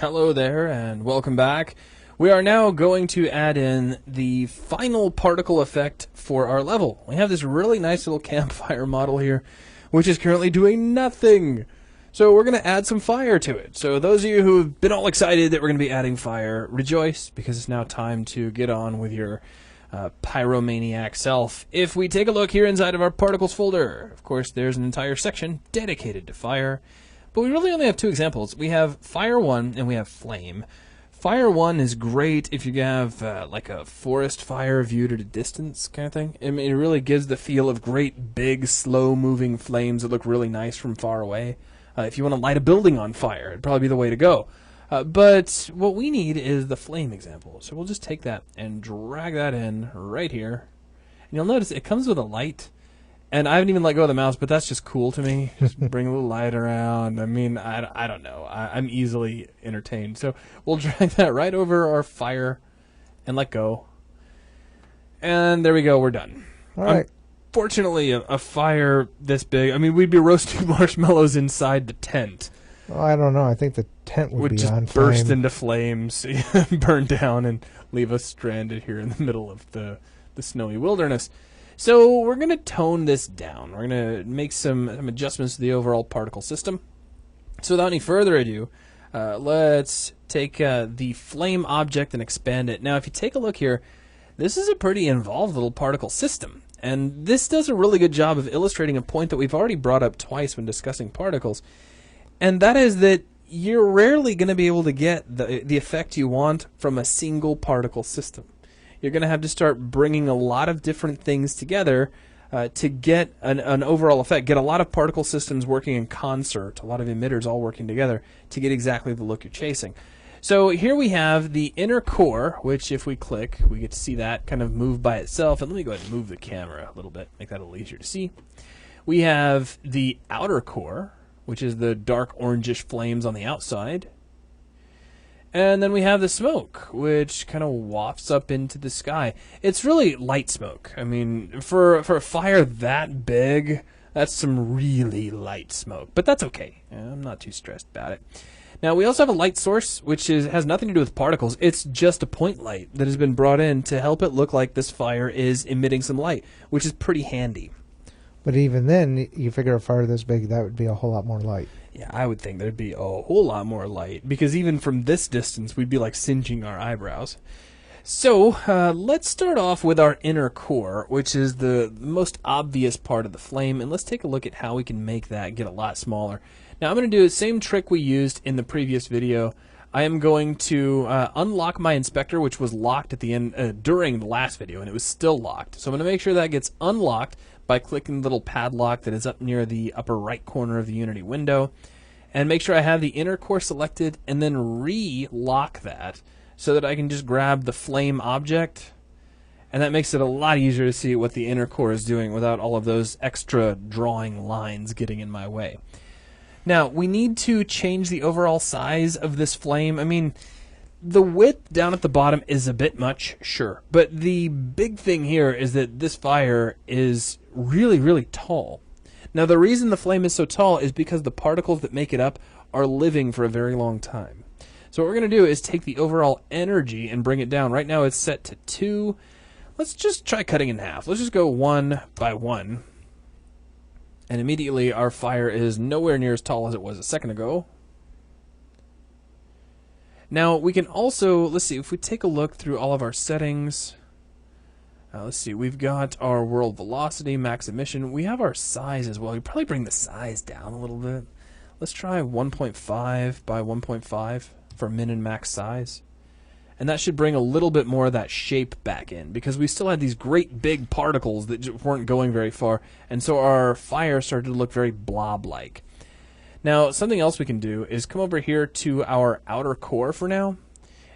Hello there and welcome back. We are now going to add in the final particle effect for our level. We have this really nice little campfire model here, which is currently doing nothing. So we're going to add some fire to it. So those of you who have been all excited that we're going to be adding fire, rejoice, because it's now time to get on with your pyromaniac self. If we take a look here inside of our particles folder, of course there's an entire section dedicated to fire. But we really only have two examples. We have Fire 1 and we have Flame. Fire 1 is great if you have like a forest fire viewed at a distance kind of thing. I mean, it really gives the feel of great, big, slow-moving flames that look really nice from far away. If you want to light a building on fire, it'd probably be the way to go. But what we need is the Flame example. So we'll just take that and drag that in right here. And you'll notice it comes with a light. And I haven't even let go of the mouse, but that's just cool to me. Just bring a little light around. I mean, I don't know. I'm easily entertained. So we'll drag that right over our fire and let go. And there we go. We're done. All right. Unfortunately, a fire this big, I mean, we'd be roasting marshmallows inside the tent. Well, I don't know. I think the tent would be just on burst flame. into flames, burn down, and leave us stranded here in the middle of the snowy wilderness. So we're going to tone this down. We're going to make some adjustments to the overall particle system. So without any further ado, let's take the flame object and expand it. Now, if you take a look here, this is a pretty involved little particle system. And this does a really good job of illustrating a point that we've already brought up twice when discussing particles. And that is that you're rarely going to be able to get the effect you want from a single particle system. You're going to have to start bringing a lot of different things together to get an overall effect, get a lot of particle systems working in concert, a lot of emitters all working together to get exactly the look you're chasing. So here we have the inner core, which if we click, we get to see that kind of move by itself. And let me go ahead and move the camera a little bit, make that a little easier to see. We have the outer core, which is the dark orangish flames on the outside. And then we have the smoke, which kind of wafts up into the sky. It's really light smoke. I mean, for a fire that big, that's some really light smoke. But that's okay. I'm not too stressed about it. Now, we also have a light source, which has nothing to do with particles. It's just a point light that has been brought in to help it look like this fire is emitting some light, which is pretty handy. But even then, you figure a fire this big, that would be a whole lot more light. Yeah, I would think there'd be a whole lot more light, because even from this distance, we'd be like singeing our eyebrows. So, let's start off with our inner core, which is the most obvious part of the flame, and let's take a look at how we can make that get a lot smaller. Now, I'm going to do the same trick we used in the previous video. I am going to unlock my inspector, which was locked at the end during the last video, and it was still locked. So I'm going to make sure that gets unlocked by clicking the little padlock that is up near the upper right corner of the Unity window, and make sure I have the inner core selected, and then re-lock that so that I can just grab the flame object, and that makes it a lot easier to see what the inner core is doing without all of those extra drawing lines getting in my way. Now, we need to change the overall size of this flame. I mean, the width down at the bottom is a bit much, sure. But the big thing here is that this fire is really, really tall. Now, the reason the flame is so tall is because the particles that make it up are living for a very long time. So what we're going to do is take the overall energy and bring it down. Right now it's set to 2. Let's just try cutting in half. Let's just go 1 by 1. And immediately our fire is nowhere near as tall as it was a second ago. Now we can also, let's see, if we take a look through all of our settings, let's see, we've got our world velocity, max emission, we have our size as well. You probably bring the size down a little bit. Let's try 1.5 by 1.5 for min and max size. And that should bring a little bit more of that shape back in, because we still had these great big particles that just weren't going very far, and so our fire started to look very blob-like. Now, something else we can do is come over here to our outer core for now,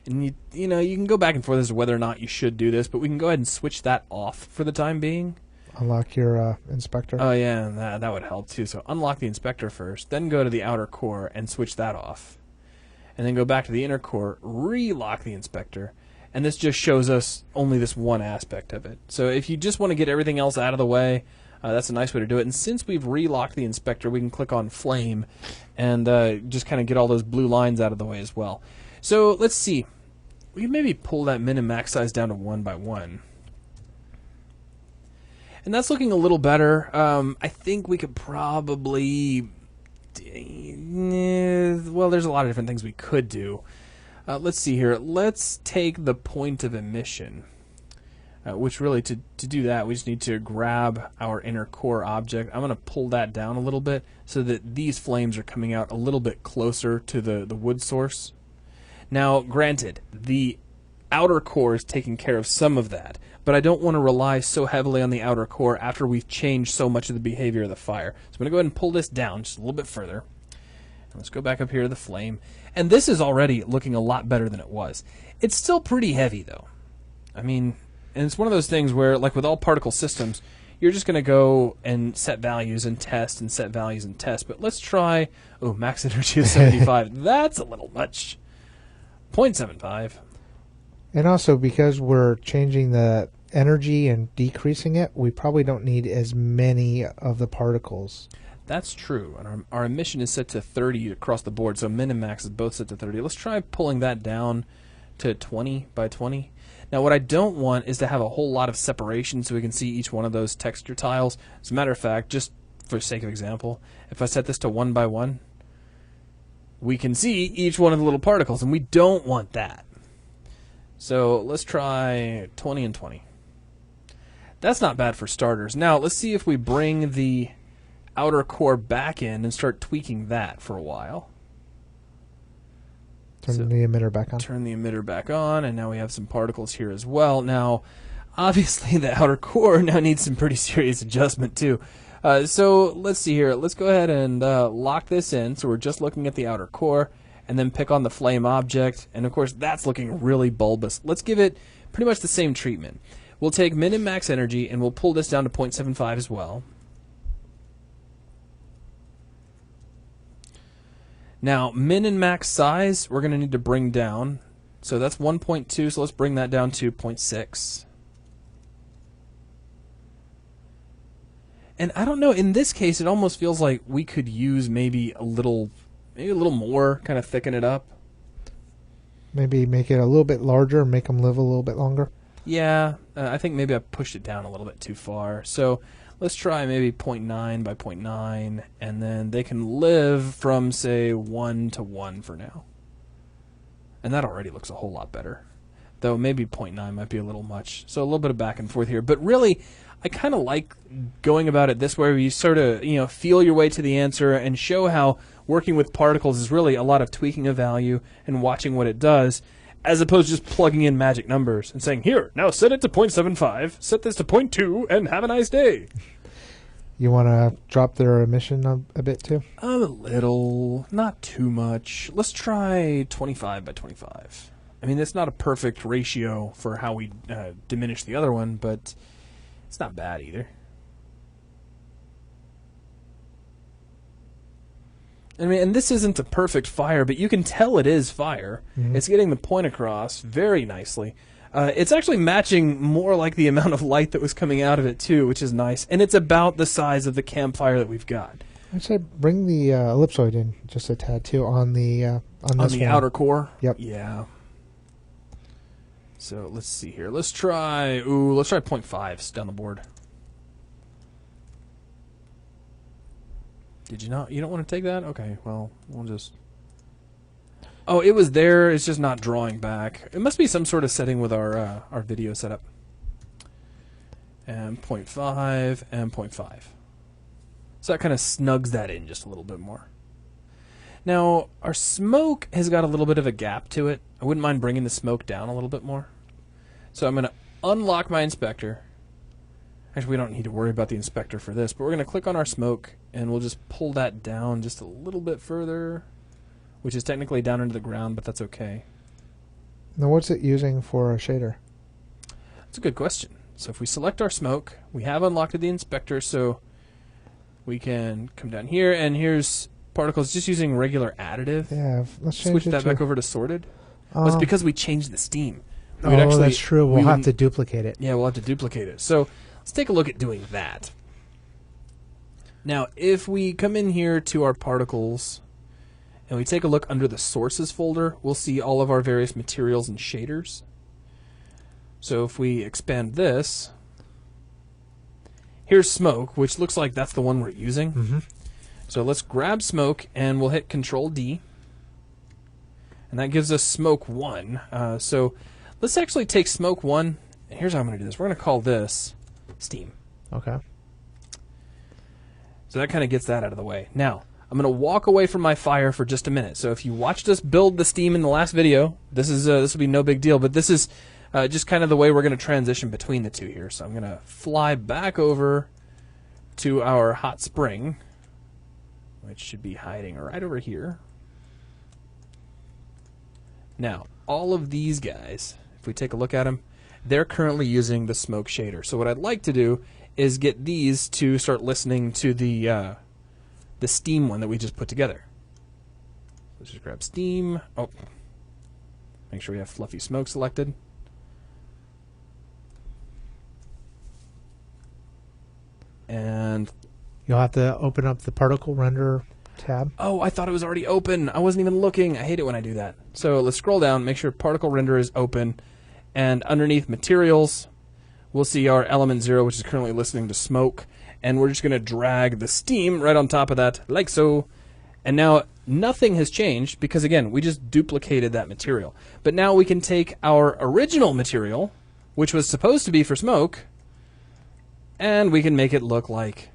and you know, you can go back and forth as to whether or not you should do this, but we can go ahead and switch that off for the time being. Unlock your inspector. Oh yeah, that would help too. So unlock the inspector first, then go to the outer core and switch that off. And then go back to the inner core, re-lock the inspector, and this just shows us only this one aspect of it. So if you just want to get everything else out of the way, That's a nice way to do it. And since we've relocked the inspector, we can click on flame and just kind of get all those blue lines out of the way as well. So let's see. We can maybe pull that min and max size down to 1 by 1. And that's looking a little better. I think we could probably... well, there's a lot of different things we could do. Let's see here. Let's take the point of emission. Which really, to do that, we just need to grab our inner core object. I'm going to pull that down a little bit so that these flames are coming out a little bit closer to the wood source. Now, granted, the outer core is taking care of some of that, but I don't want to rely so heavily on the outer core after we've changed so much of the behavior of the fire. So I'm going to go ahead and pull this down just a little bit further. Let's go back up here to the flame. And this is already looking a lot better than it was. It's still pretty heavy, though. I mean... And it's one of those things where, like with all particle systems, you're just going to go and set values and test and set values and test. But let's try, max energy of 75. That's a little much. 0.75. And also, because we're changing the energy and decreasing it, we probably don't need as many of the particles. That's true. And our emission is set to 30 across the board, so min and max is both set to 30. Let's try pulling that down to 20 by 20. Now, what I don't want is to have a whole lot of separation so we can see each one of those texture tiles. As a matter of fact, just for sake of example, if I set this to 1 by 1, we can see each one of the little particles, and we don't want that. So let's try 20 and 20. That's not bad for starters. Now, let's see if we bring the outer core back in and start tweaking that for a while. Turn the emitter back on. Turn the emitter back on, and now we have some particles here as well. Now, obviously, the outer core now needs some pretty serious adjustment, too. So let's see here. Let's go ahead and lock this in. So we're just looking at the outer core, and then pick on the flame object. And, of course, that's looking really bulbous. Let's give it pretty much the same treatment. We'll take min and max energy, and we'll pull this down to 0.75 as well. Now, min and max size, we're going to need to bring down. So that's 1.2, so let's bring that down to 0.6. And I don't know, in this case, it almost feels like we could use maybe a little more, kind of thicken it up. Maybe make it a little bit larger and make them live a little bit longer. Yeah, I think maybe I pushed it down a little bit too far. So let's try maybe 0.9 by 0.9, and then they can live from, say, 1 to 1 for now. And that already looks a whole lot better. Though maybe 0.9 might be a little much. So a little bit of back and forth here. But really, I kind of like going about it this way, where you sort of, feel your way to the answer and show how working with particles is really a lot of tweaking a value and watching what it does, as opposed to just plugging in magic numbers and saying, here, now set it to 0.75, set this to 0.2, and have a nice day. You want to drop their emission a bit too? A little, not too much. Let's try 25 by 25. I mean, that's not a perfect ratio for how we diminish the other one, but it's not bad either. I mean, and this isn't a perfect fire, but you can tell it is fire. Mm-hmm. It's getting the point across very nicely. It's actually matching more like the amount of light that was coming out of it, too, which is nice. And it's about the size of the campfire that we've got. I'd say bring the ellipsoid in just a tad, too, on the outer core? Yep. Yeah. So let's see here. Let's try 0.5s down the board. Did you not? You don't want to take that? Okay, well, we'll just... Oh, it was there. It's just not drawing back. It must be some sort of setting with our video setup. And 0.5 and 0.5. So that kind of snugs that in just a little bit more. Now, our smoke has got a little bit of a gap to it. I wouldn't mind bringing the smoke down a little bit more. So I'm going to unlock my inspector. Actually, we don't need to worry about the inspector for this, but we're going to click on our smoke, and we'll just pull that down just a little bit further, which is technically down into the ground, but that's okay. Now, what's it using for a shader? That's a good question. So if we select our smoke, we have unlocked the inspector, so we can come down here, and here's particles just using regular additive. Yeah, let's change switch that back over to sorted. Well, it's because we changed the steam. That's true. We'll have to duplicate it. Yeah, we'll have to duplicate it. So let's take a look at doing that. Now, if we come in here to our particles and we take a look under the sources folder, we'll see all of our various materials and shaders. So if we expand this, here's smoke, which looks like that's the one we're using. Mm-hmm. So let's grab smoke and we'll hit Control D. And that gives us smoke 1. So let's actually take smoke 1. And here's how I'm going to do this. We're going to call this steam. Okay. So that kind of gets that out of the way. Now, I'm going to walk away from my fire for just a minute. So if you watched us build the steam in the last video, this will be no big deal. But this is just kind of the way we're going to transition between the two here. So I'm going to fly back over to our hot spring, which should be hiding right over here. Now, all of these guys, if we take a look at them, they're currently using the smoke shader. So what I'd like to do is get these to start listening to the steam one that we just put together. Let's just grab steam. Oh, make sure we have fluffy smoke selected. And you'll have to open up the particle render tab. Oh, I thought it was already open. I wasn't even looking. I hate it when I do that. So let's scroll down, make sure particle render is open, and underneath materials, we'll see our element 0, which is currently listening to smoke, and we're just going to drag the steam right on top of that, like so. And now nothing has changed because, again, we just duplicated that material. But now we can take our original material, which was supposed to be for smoke, and we can make it look like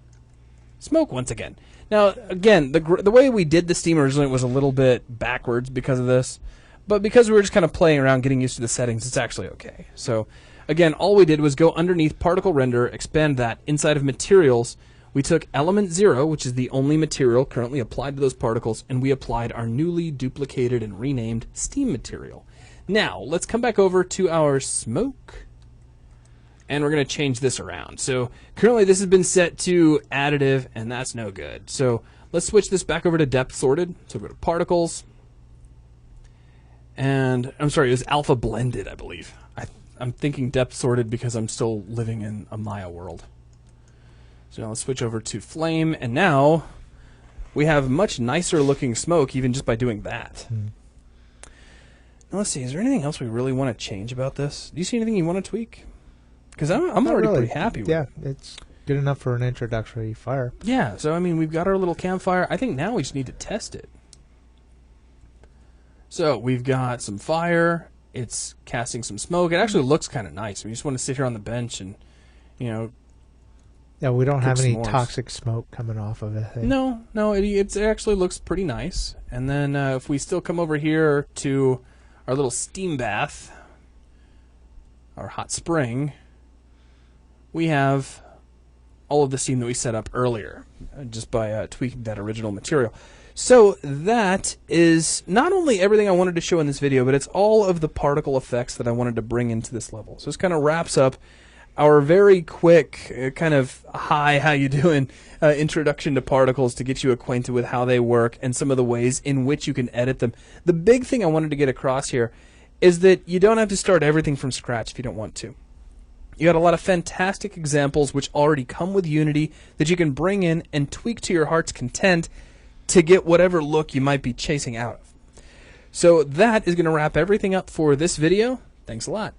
smoke once again. Now, again, the way we did the steam originally was a little bit backwards because of this, but because we were just kind of playing around, getting used to the settings, it's actually okay. So, again, all we did was go underneath particle render, expand that. Inside of materials, we took element 0, which is the only material currently applied to those particles, and we applied our newly duplicated and renamed steam material. Now, let's come back over to our smoke, and we're going to change this around. So currently this has been set to additive, and that's no good. So let's switch this back over to depth sorted. So go to particles, and I'm sorry, it was alpha blended, I believe. I'm thinking depth sorted because I'm still living in a Maya world. So now let's switch over to flame, and now we have much nicer looking smoke even just by doing that. Now let's see, is there anything else we really want to change about this? Do you see anything you want to tweak? Because I'm already pretty happy with it. Yeah, it's good enough for an introductory fire. Yeah, so I mean, we've got our little campfire. I think now we just need to test it. So we've got some fire. It's casting some smoke. It actually looks kind of nice. We just want to sit here on the bench and, you know. Yeah, we don't have any s'mores. toxic smoke coming off of it. No, it actually looks pretty nice. And then if we still come over here to our little steam bath, our hot spring, we have all of the steam that we set up earlier just by tweaking that original material. So that is not only everything I wanted to show in this video, but it's all of the particle effects that I wanted to bring into this level. So this kind of wraps up our very quick kind of hi, how you doing introduction to particles to get you acquainted with how they work and some of the ways in which you can edit them. The big thing I wanted to get across here is that you don't have to start everything from scratch if you don't want to. You got a lot of fantastic examples which already come with Unity that you can bring in and tweak to your heart's content to get whatever look you might be chasing out of. So that is going to wrap everything up for this video. Thanks a lot.